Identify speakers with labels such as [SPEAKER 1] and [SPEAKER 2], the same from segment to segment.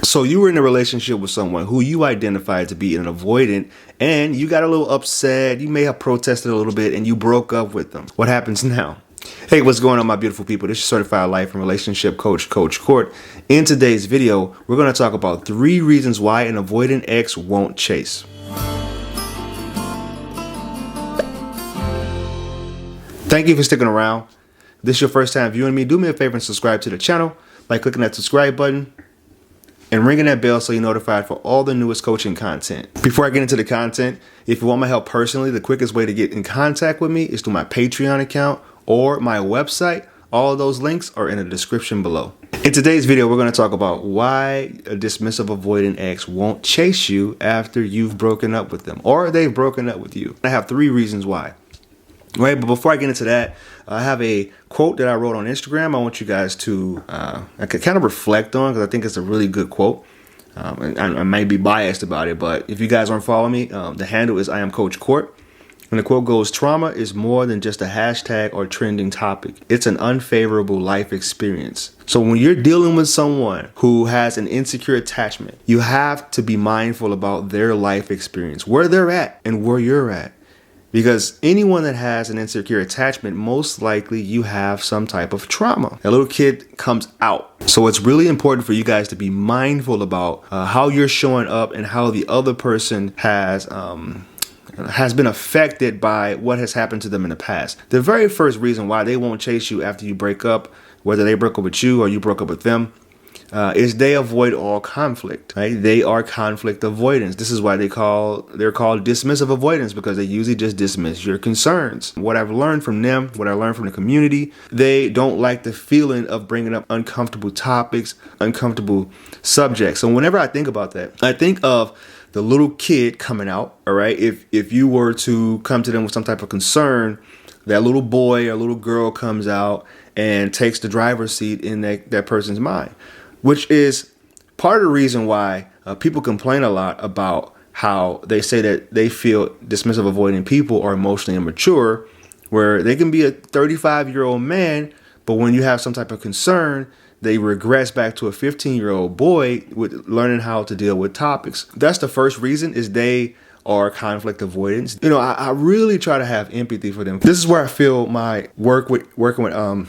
[SPEAKER 1] So you were in a relationship with someone who you identified to be an avoidant, and you got a little upset, you may have protested a little bit, and you broke up with them. What happens now? Hey, what's going on, my beautiful people? This is Certified Life and Relationship Coach, Coach Court. In today's video, we're going to talk about 3 reasons why an avoidant ex won't chase. Thank you for sticking around. If this is your first time viewing me, do me a favor and subscribe to the channel by clicking that subscribe button and ringing that bell so you're notified for all the newest coaching content. Before I get into the content, if you want my help personally, the quickest way to get in contact with me is through my Patreon account or my website. All of those links are in the description below. In today's video, we're going to talk about why a dismissive avoidant ex won't chase you after you've broken up with them or they've broken up with you. I have 3 reasons why. Right, but before I get into that, I have a quote that I wrote on Instagram. I want you guys to kind of reflect on, because I think it's a really good quote. And I might be biased about it, but if you guys aren't following me, the handle is I am Coach Court. And the quote goes, "Trauma is more than just a hashtag or trending topic. It's an unfavorable life experience." So when you're dealing with someone who has an insecure attachment, you have to be mindful about their life experience, where they're at and where you're at. Because anyone that has an insecure attachment, most likely you have some type of trauma. A little kid comes out. So it's really important for you guys to be mindful about how you're showing up and how the other person has been affected by what has happened to them in the past. The very first reason why they won't chase you after you break up, whether they broke up with you or you broke up with them, is they avoid all conflict, right? They are conflict avoidance. This is why they're called dismissive avoidance, because they usually just dismiss your concerns. What I've learned from them, what I learned from the community, they don't like the feeling of bringing up uncomfortable topics, uncomfortable subjects. So whenever I think about that, I think of the little kid coming out, all right? If you were to come to them with some type of concern, that little boy or little girl comes out and takes the driver's seat in that person's mind. Which is part of the reason why people complain a lot about how they say that they feel dismissive avoidant people are emotionally immature, where they can be a 35-year-old man, but when you have some type of concern, they regress back to a 15-year-old boy with learning how to deal with topics. That's the first reason, is they are conflict avoidance. You know, I really try to have empathy for them. This is where I feel my working with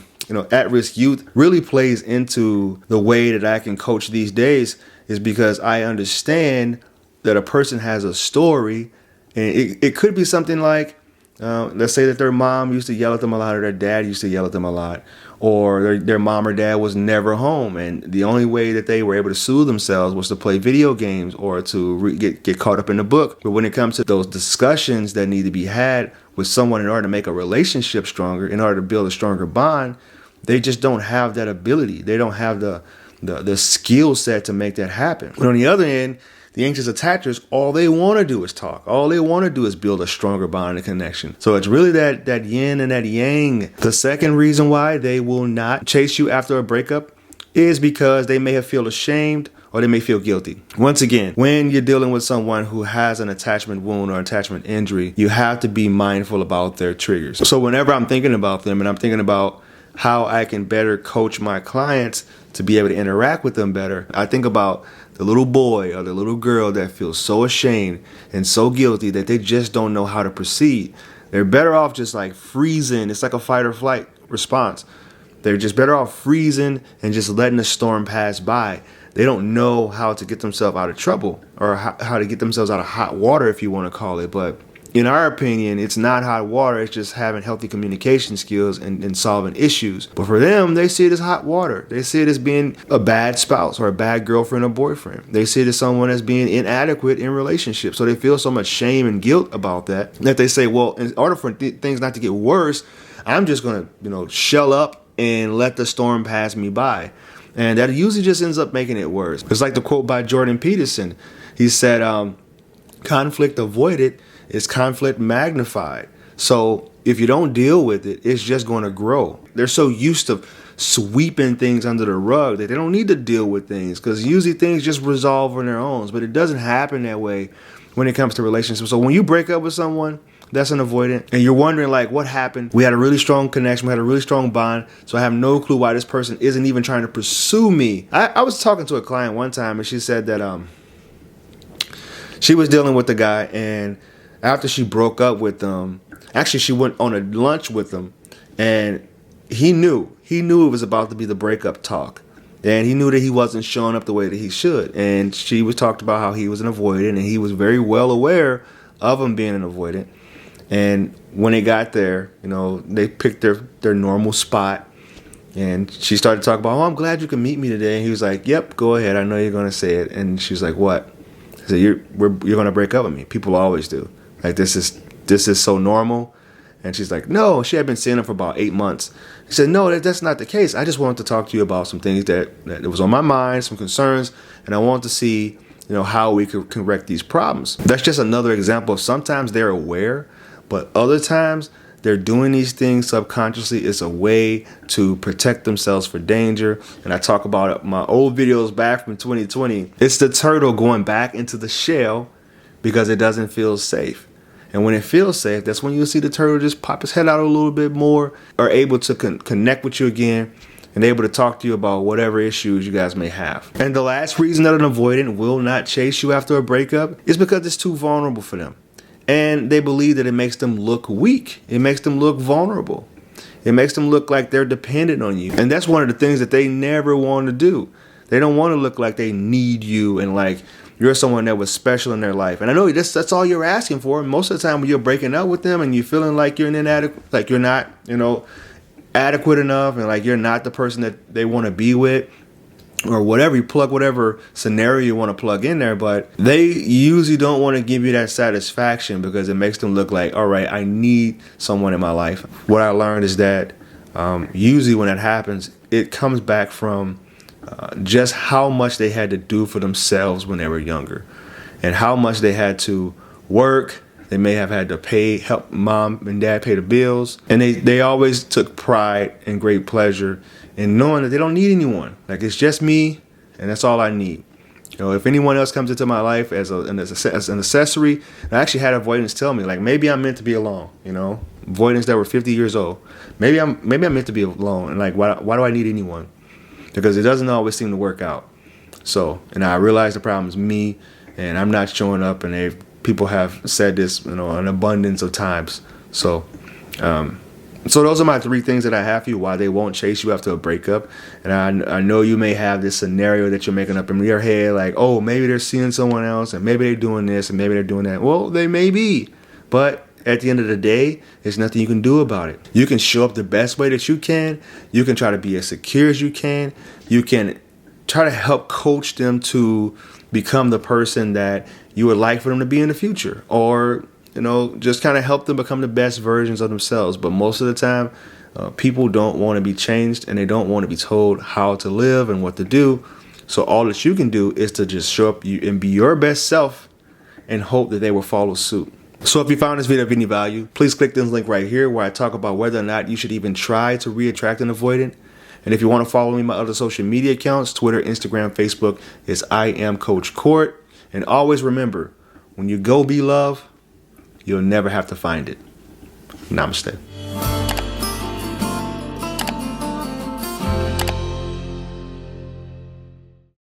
[SPEAKER 1] at-risk youth really plays into the way that I can coach these days, is because I understand that a person has a story, and it could be something like, let's say that their mom used to yell at them a lot, or their dad used to yell at them a lot, or their mom or dad was never home, and the only way that they were able to soothe themselves was to play video games or to get caught up in the book. But when it comes to those discussions that need to be had with someone in order to make a relationship stronger, in order to build a stronger bond, they just don't have that ability. They don't have the skill set to make that happen. But on the other end, the anxious attachers, all they want to do is talk. All they want to do is build a stronger bond and connection. So it's really that yin and that yang. The second reason why they will not chase you after a breakup is because they may have feel ashamed or they may feel guilty. Once again, when you're dealing with someone who has an attachment wound or attachment injury, you have to be mindful about their triggers. So whenever I'm thinking about them and I'm thinking about how I can better coach my clients to be able to interact with them better, I think about the little boy or the little girl that feels so ashamed and so guilty that they just don't know how to proceed. They're better off just like freezing. It's like a fight or flight response. They're just better off freezing and just letting the storm pass by. They don't know how to get themselves out of trouble, or how to get themselves out of hot water, if you want to call it. But in our opinion, it's not hot water. It's just having healthy communication skills and solving issues. But for them, they see it as hot water. They see it as being a bad spouse or a bad girlfriend or boyfriend. They see it as someone as being inadequate in relationships. So they feel so much shame and guilt about that they say, well, in order for things not to get worse, I'm just going to, shell up and let the storm pass me by. And that usually just ends up making it worse. It's like the quote by Jordan Peterson. He said, conflict avoided is conflict magnified. So if you don't deal with it, it's just going to grow. They're so used to sweeping things under the rug that they don't need to deal with things, because usually things just resolve on their own. But it doesn't happen that way when it comes to relationships. So when you break up with someone, that's an avoidant, and you're wondering like what happened. We had a really strong connection, we had a really strong bond, so I have no clue why this person isn't even trying to pursue me. I was talking to a client one time, and she said that she was dealing with the guy, and after she broke up with him, actually she went on a lunch with him, and he knew it was about to be the breakup talk. And he knew that he wasn't showing up the way that he should. And she was talked about how he was an avoidant, and he was very well aware of him being an avoidant. And when they got there, you know, they picked their normal spot. And she started talking about, oh, I'm glad you can meet me today. And he was like, yep, go ahead. I know you're going to say it. And she's like, what? He said, you're going to break up with me. People always do. Like, this is so normal. And she's like, no, she had been seeing him for about 8 months. He said, no, that's not the case. I just wanted to talk to you about some things that was on my mind, some concerns, and I wanted to see, you know, how we could correct these problems. That's just another example of sometimes they're aware, but other times they're doing these things subconsciously. It's a way to protect themselves for danger. And I talk about my old videos back from 2020. It's the turtle going back into the shell because it doesn't feel safe. And when it feels safe, that's when you'll see the turtle just pop his head out a little bit more, or able to connect with you again, and able to talk to you about whatever issues you guys may have. And the last reason that an avoidant will not chase you after a breakup is because it's too vulnerable for them. And they believe that it makes them look weak. It makes them look vulnerable. It makes them look like they're dependent on you. And that's one of the things that they never want to do. They don't want to look like they need you and like you're someone that was special in their life. And I know that's all you're asking for. Most of the time when you're breaking up with them and you're feeling like you're inadequate, like you're not, you know, adequate enough, and like you're not the person that they want to be with, or whatever, you plug whatever scenario you want to plug in there, but they usually don't want to give you that satisfaction because it makes them look like, all right, I need someone in my life. What I learned is that usually when that happens, it comes back from just how much they had to do for themselves when they were younger, and how much they had to work. They may have had to help mom and dad pay the bills, and they always took pride and great pleasure in knowing that they don't need anyone. Like, it's just me, and that's all I need. You know, if anyone else comes into my life as an accessory, I actually had avoidants tell me, like, maybe I'm meant to be alone. You know, avoidants that were 50 years old. Maybe I'm meant to be alone, and like, why do I need anyone? Because it doesn't always seem to work out. So, and I realize the problem is me, and I'm not showing up, and people have said this, you know, an abundance of times. So, so those are my 3 things that I have for you why they won't chase you after a breakup. And I know you may have this scenario that you're making up in your head, like, oh, maybe they're seeing someone else, and maybe they're doing this, and maybe they're doing that. Well, they may be, but at the end of the day, there's nothing you can do about it. You can show up the best way that you can. You can try to be as secure as you can. You can try to help coach them to become the person that you would like for them to be in the future, or, you know, just kind of help them become the best versions of themselves. But most of the time, people don't want to be changed, and they don't want to be told how to live and what to do. So all that you can do is to just show up and be your best self and hope that they will follow suit. So if you found this video of any value, please click this link right here where I talk about whether or not you should even try to re-attract an avoidant. And if you want to follow me on my other social media accounts, Twitter, Instagram, Facebook, is I am Coach Court. And always remember, when you go be love, you'll never have to find it. Namaste.